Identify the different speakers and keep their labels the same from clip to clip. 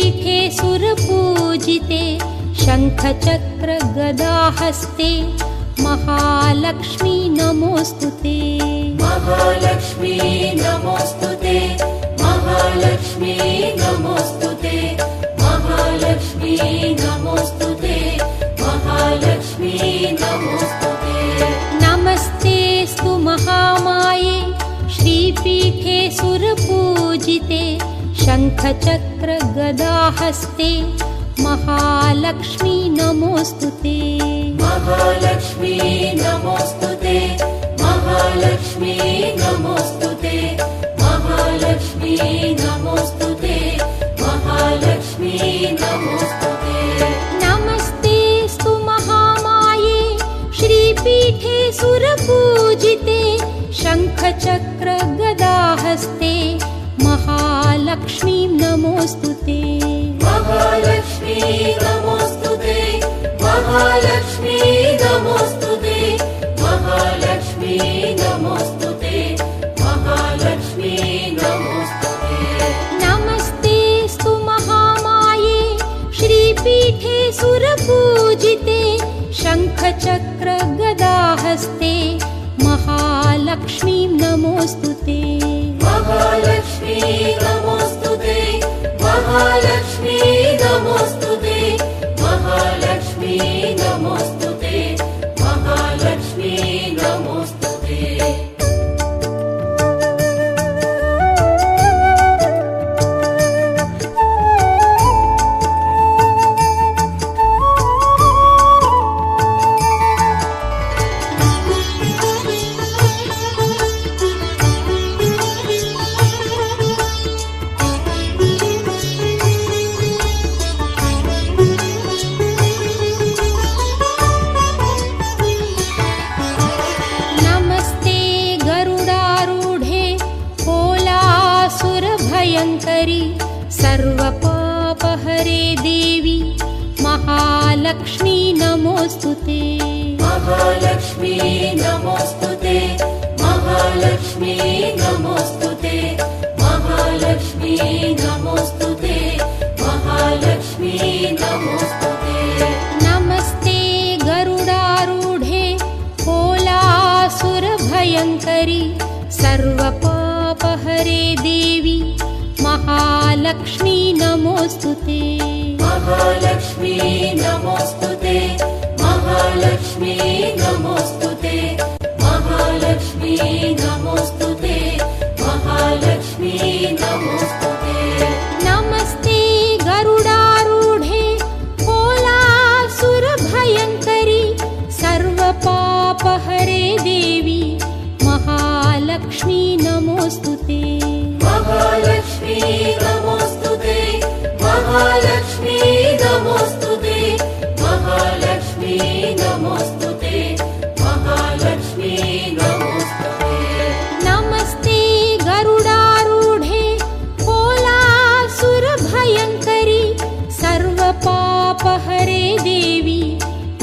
Speaker 1: श्रीपीठे सुरपूजिते शङ्खचक्रगदाहस्ते महालक्ष्मी नमोऽस्तुते।
Speaker 2: महालक्ष्मी नमोऽस्तुते, महालक्ष्मी नमोऽस्तुते, महालक्ष्मी नमोऽस्तुते, महालक्ष्मी नमोऽस्तुते।
Speaker 1: नमस्तेऽस्तु महामाये श्रीपीठे सुरपूजिते शङ्खचक्रगदाहस्ते महालक्ष्मी नमोऽस्तुते।
Speaker 2: महालक्ष्मी नमोऽस्तुते, महालक्ष्मी नमोऽस्तुते, महालक्ष्मी नमोऽस्तुते, महालक्ष्मी नमोऽस्तुते।
Speaker 1: नमस्तेऽस्तु महामाये श्रीपीठे सुरपूजिते शङ्खचक्रगदाहस्ते महालक्ष्मी नमोऽस्तुते।
Speaker 2: महालक्ष्मी नमोऽस्तुते, महालक्ष्मी नमोऽस्तुते, महालक्ष्मी नमोऽस्तुते, महालक्ष्मी नमोऽस्तुते।
Speaker 1: नमस्तेऽस्तु महामाये श्रीपीठे सुरपूजिते शङ्खचक्रगदाहस्ते महालक्ष्मी नमोऽस्तुते।
Speaker 2: महालक्ष्मी नमोऽस्तुते, महालक्ष्मी नमोऽस्तुते, महालक्ष्मी नमोऽस्तुते, महालक्ष्मी नमोऽस्तुते।
Speaker 1: भयङ्करी सर्वपापहरे देवी महालक्ष्मी नमोऽस्तुते।
Speaker 2: महालक्ष्मी नमोऽस्तुते, महालक्ष्मी नमोऽस्तुते, महालक्ष्मी नमोऽस्तुते, महालक्ष्मी नमोऽस्तुते।
Speaker 1: नमस्ते गरुडारूढे कोलासुरभयङ्करी सर्वपापहरे देवी महालक्ष्मी नमोऽस्तुते।
Speaker 2: महालक्ष्मी नमोऽस्तुते, महालक्ष्मी नमोऽस्तुते, महालक्ष्मी नमोऽस्तुते, महालक्ष्मी नमोऽस्तुते।
Speaker 1: नमस्ते गरुडारूढे कोलासुरभयङ्करी सर्वपापहरे देवी महालक्ष्मी नमोऽस्तुते।
Speaker 2: महालक्ष्मी नमोऽस्तुते, महालक्ष्मी नमोऽस्तुते, महालक्ष्मी नमोऽस्तुते, महालक्ष्मी नमोऽस्तुते।
Speaker 1: नमस्ते गरुडारूढे कोलासुरभयङ्करी सर्वपापहरे देवी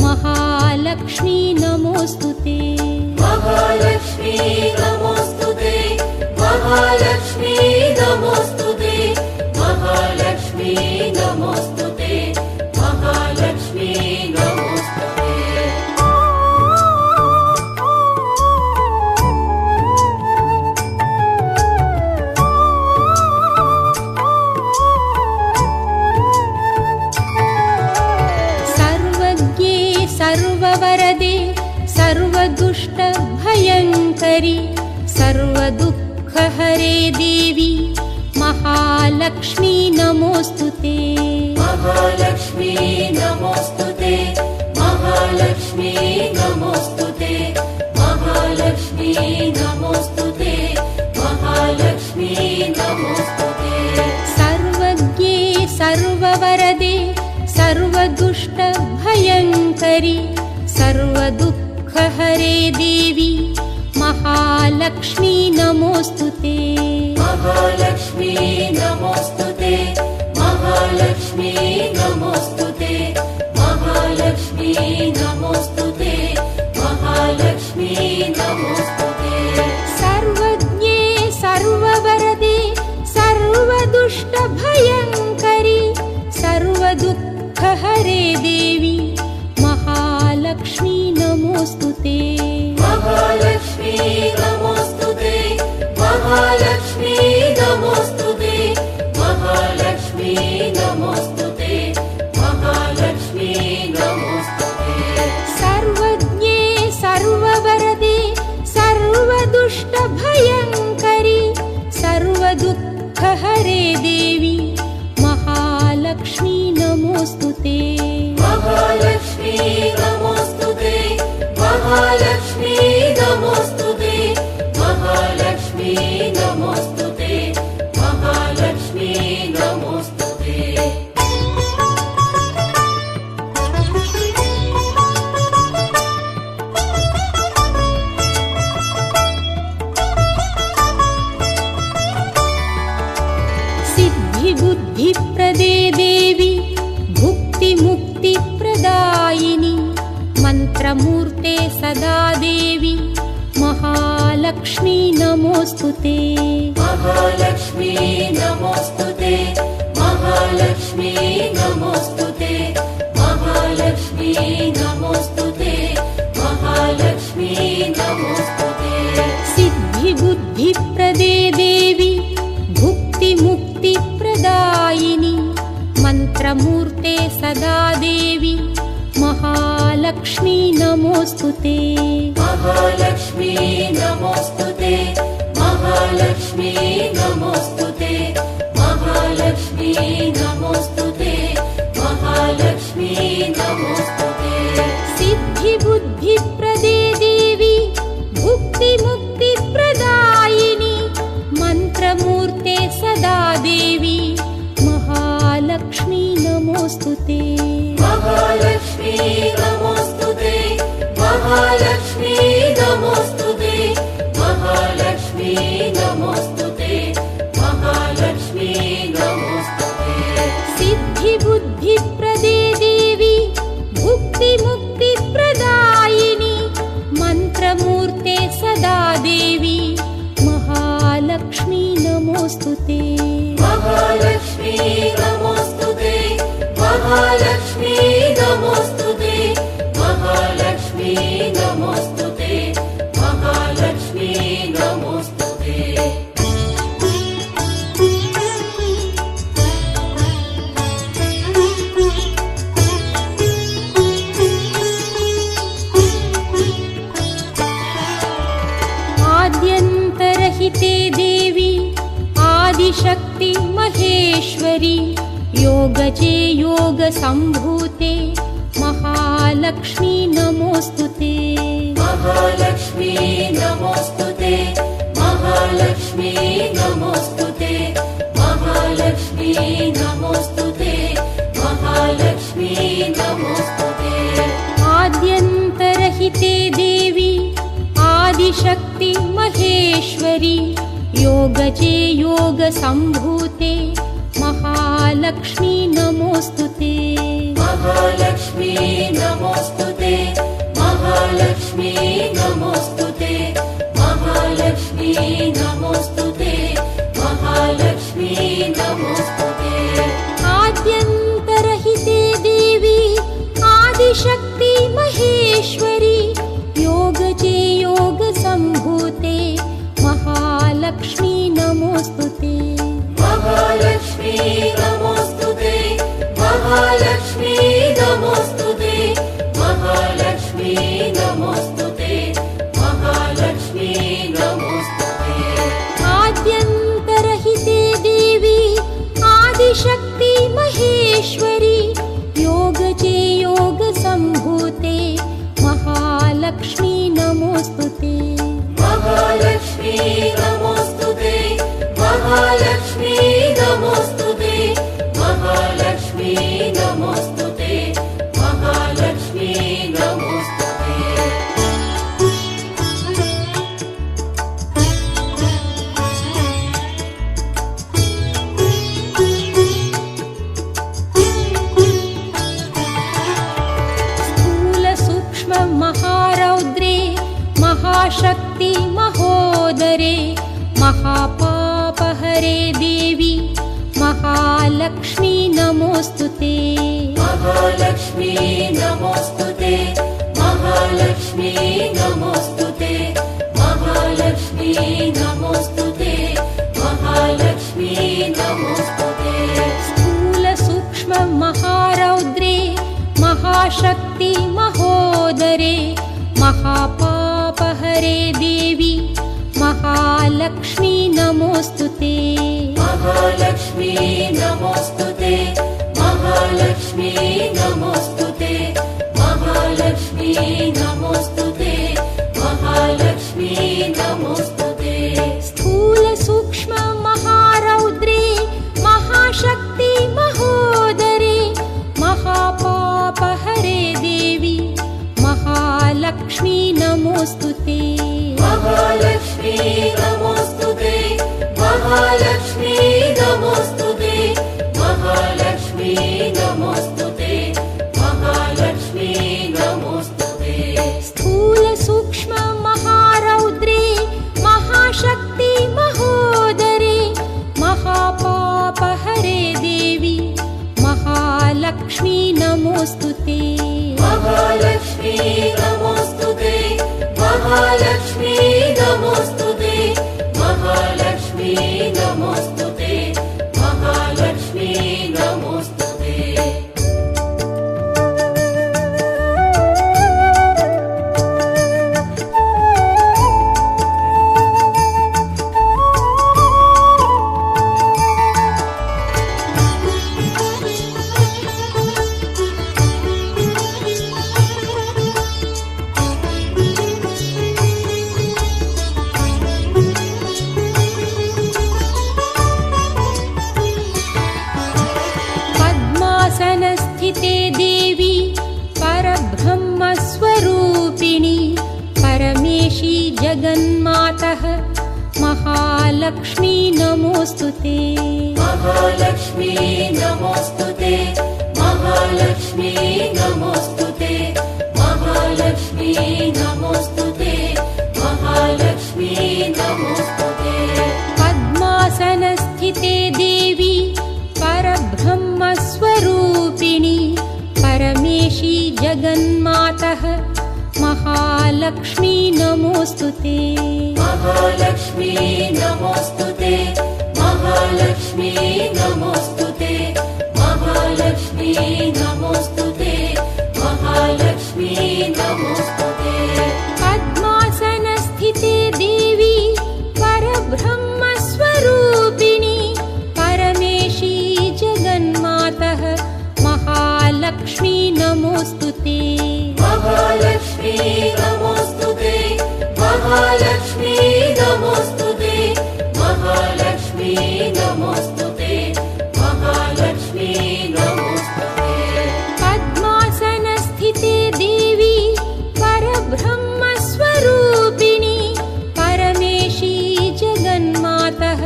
Speaker 1: महालक्ष्मी नमोऽस्तुते।
Speaker 2: महालक्ष्मी नमोऽस्तुते, महालक्ष्मी नमोऽस्तुते, महालक्ष्मी नमोऽस्तुते, महालक्ष्मी नमोऽस्तुते।
Speaker 1: सर्वज्ञे सर्ववरदे सर्वदुष्टभयङ्करी सर्वदुःखहरे देवी महालक्ष्मी नमोऽस्तुते।
Speaker 2: महालक्ष्मी नमोऽस्तुते, महालक्ष्मी नमोऽस्तुते, महालक्ष्मी नमोऽस्तुते, महालक्ष्मी नमोऽस्तुते।
Speaker 1: सर्वज्ञे सर्ववरदे सर्वदुष्टभयङ्करी सर्वदुःखहरे देवी महालक्ष्मी नमोऽस्तुते।
Speaker 2: महालक्ष्मी नमोऽस्तुते, महालक्ष्मी नमोऽस्तुते, महालक्ष्मी नमोऽस्तुते, महालक्ष्मी नमोऽस्तुते।
Speaker 1: सर्वज्ञे सर्ववरदे सर्वदुष्टभयङ्करी नमोऽस्तु ते
Speaker 2: महालक्ष्मी नमोऽस्तु ते महालक्ष्मी नमोऽस्तु ते महालक्ष्मी नमोऽस्तु ते महालक्ष्मी नमोऽस्तु ते
Speaker 1: सर्वज्ञे सर्ववरदे सर्वदुष्टभयङ्करि सर्वदुःखहरे देवी महालक्ष्मी नमोऽस्तु ते
Speaker 2: महालक्ष्मी नमोऽस्तु ते महालक्ष्मी नमोऽस्तु ते महालक्ष्मी नमोऽस्तु ते महालक्ष्मी नमोऽस्तु ते
Speaker 1: सिद्धिबुद्धिप्रदे देवी भुक्तिमुक्तिप्रदायिनि मन्त्रमूर्ते सदा देवी महालक्ष्मी नमोऽस्तु ते
Speaker 2: महालक्ष्मी नमोऽस्तु ते महालक्ष्मी नमोऽस्तु ते महालक्ष्मी नमोऽस्तु ते महालक्ष्मी नमोऽस्तु ते
Speaker 1: सिद्धिबुद्धिप्रदे देवी भुक्तिमुक्तिप्रदायिनि मन्त्रमूर्ते सदा देवी महालक्ष्मी नमोऽस्तु ते
Speaker 2: महालक्ष्मी नमोऽस्तु ते महालक्ष्मी नमोऽस्तु ते महालक्ष्मी नमोऽस्तु ते महालक्ष्मी नमोऽस्तु ते
Speaker 1: सिद्धिबुद्धिप्रदे देवी भुक्तिमुक्तिप्रदायिनि मन्त्रमूर्ते सदा देवी महालक्ष्मी नमोऽस्तु ते
Speaker 2: महालक्ष्मी नमोऽस्तु ते महालक्ष्मी नमोऽस्तु ते महालक्ष्मी नमोऽस्तु ते महालक्ष्मी नमोऽस्तु ते
Speaker 1: सिद्धिबुद्धिप्रदे देवी भुक्तिमुक्तिप्रदायिनि मन्त्रमूर्ते सदा देवी महालक्ष्मी नमोऽस्तु ते
Speaker 2: महालक्ष्मी नमोऽस्तु ते महालक्ष्मी नमोऽस्तु ते महालक्ष्मी नमोऽस्तु ते महालक्ष्मी नमोऽस्तु ते
Speaker 1: आद्यन्तरहिते देवी आदिशक्ति महेश्वरी योगजे योगसम्भूते महालक्ष्मी नमोऽस्तु ते
Speaker 2: महालक्ष्मी नमोऽस्तु ते महालक्ष्मी नमोऽस्तु ते महालक्ष्मी नमोऽस्तु ते महालक्ष्मी नमोऽस्तु ते
Speaker 1: आद्यन्तरहिते देवी आदिशक्ति महेश्वरी योगजे योगसम्भूते महालक्ष्मी नमोऽस्तु ते
Speaker 2: महालक्ष्मी नमोऽस्तु ते महालक्ष्मी नमोऽस्तु ते महालक्ष्मी नमोऽस्तु ते महालक्ष्मी नमोऽस्तु ते
Speaker 1: आद्यन्तरहिते देवी आदिशक्ति महेश्वरी योगजे योगसम्भूते महालक्ष्मी नमोऽस्तु ते
Speaker 2: महालक्ष्मी नमोऽस्तु ते महालक्ष्मी नमोऽस्तु ते महालक्ष्मी नमोऽस्तु ते महालक्ष्मी नमोऽस्तु ते
Speaker 1: आद्यन्तरहिते देवी आदिशक्ति महेश्वरी योगजे योगसम्भूते महालक्ष्मी नमोऽस्तु ते
Speaker 2: महालक्ष्मी नमोऽस्तु ते महालक्ष्मी नमोऽस्तु ते महालक्ष्मी नमोऽस्तु ते महालक्ष्मी नमोऽस्तु ते
Speaker 1: महारौद्रे महाशक्ति महोदरे महापापहरे देवी महालक्ष्मी नमोऽस्तु ते
Speaker 2: महालक्ष्मी नमोऽस्तु ते महालक्ष्मी नमोस्तुते महालक्ष्मी नमोस्तुते महालक्ष्मी नमोस्तुते
Speaker 1: स्थूल सूक्ष्म महारौद्रे महाशक्ति महोदरे महापापहरे देवी महालक्ष्मी नमोस्तुते
Speaker 2: महालक्ष्मी नमोस्तुते महालक्ष्मी नमोस्तुते महालक्ष्मी नमोस्तुते महालक्ष्मी नमोस्तुते
Speaker 1: स्थूल सूक्ष्म महारौद्रे महाशक्ति महोदरे महापापहरे देवी महालक्ष्मी नमोस्तुते
Speaker 2: महालक्ष्मी नमोस्तुते महालक्ष्मी नमोस्तुते महालक्ष्मी नमोस्तुते महालक्ष्मी नमोस्तुते
Speaker 1: स्थूल सूक्ष्म महारौद्रे महाशक्ति महोदरे महापापहरे देवी महालक्ष्मी नमोस्तुते
Speaker 2: महालक्ष्मी नमोस्तुते महालक्ष्मी नमोस्तुते महालक्ष्मी नमोस्तुते महालक्ष्मी नमोस्तुते
Speaker 1: पद्मासनस्थिते देवी परब्रह्मस्वरूपिणी परमेशी जगन्मातः महालक्ष्मी नमोस्तुते
Speaker 2: महालक्ष्मी नमोस्तुते महालक्ष्मी नमोस्तुते महालक्ष्मी नमोस्तुते महालक्ष्मी नमोस्तुते
Speaker 1: पद्मासनस्थिते देवी परब्रह्मस्वरूपिणी परमेशी जगन्मातः महालक्ष्मी नमोस्तुते
Speaker 2: महालक्ष्मी नमोस्तुते महालक्ष्मी नमोस्तुते महालक्ष्मी नमोस्तुते महालक्ष्मी नमोस्तुते
Speaker 1: पद्मासनस्थिते देवी परब्रह्मस्वरूपिणी परमेशी जगन्मातः महालक्ष्मी नमोस्तुते
Speaker 2: महालक्ष्मी नमोस्तुते महालक्ष्मी नमोस्तुते महालक्ष्मी नमोस्तुते महालक्ष्मी नमोस्तुते
Speaker 1: पद्मासनस्थिते देवी परब्रह्मस्वरूपिणी परमेशी जगन्मातः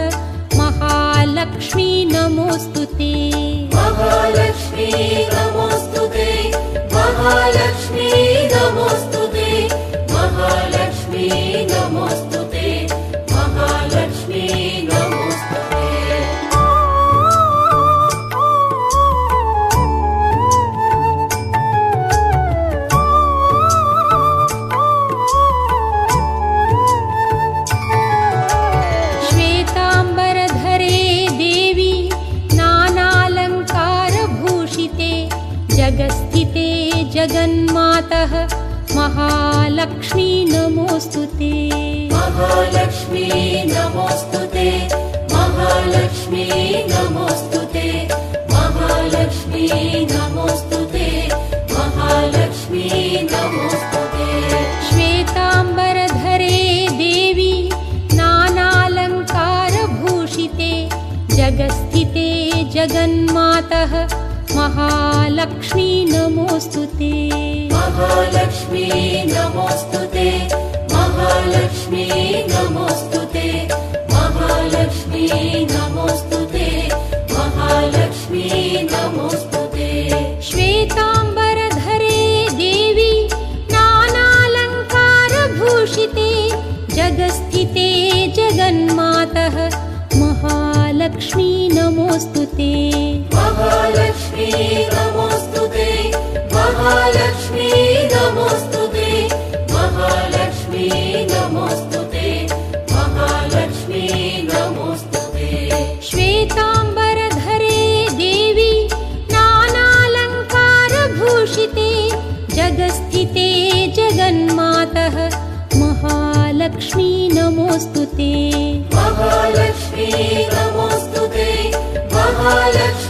Speaker 1: महालक्ष्मी नमोस्तुते
Speaker 2: महालक्ष्मी नमोस्तुते महालक्ष्मी नमोस्तुते महालक्ष्मी नमोस्तुते महालक्ष्मी नमोस्तुते
Speaker 1: श्वेताम्बरधरे देवी नानालङ्कारभूषिते जगस्थिते जगन्मातः महालक्ष्मी नमोस्तुते
Speaker 2: महालक्ष्मी नमोस्तुते महालक्ष्मी नमोस्तुते महालक्ष्मी नमोस्तुते महालक्ष्मी नमोस्तुते
Speaker 1: श्वेताम्बरधरे देवी नानालङ्कारभूषिते जगस्थिते जगन्मातः महालक्ष्मी नमोस्तुते
Speaker 2: महालक्ष्मी नमोस्तुते महालक्ष्मी नमोस्तुते महालक्ष्मी नमोस्तुते महालक्ष्मी नमोस्तुते
Speaker 1: श्वेताम्बरधरे देवी नानालङ्कारभूषिते जगस्थिते जगन्मातः महालक्ष्मी नमोस्तुते
Speaker 2: महालक्ष्मी नमोस्तुते महालक्ष्मी नमोस्तुते
Speaker 1: नमोऽस्तु ते
Speaker 2: महालक्ष्मी नमोऽस्तु ते महालक्ष्मी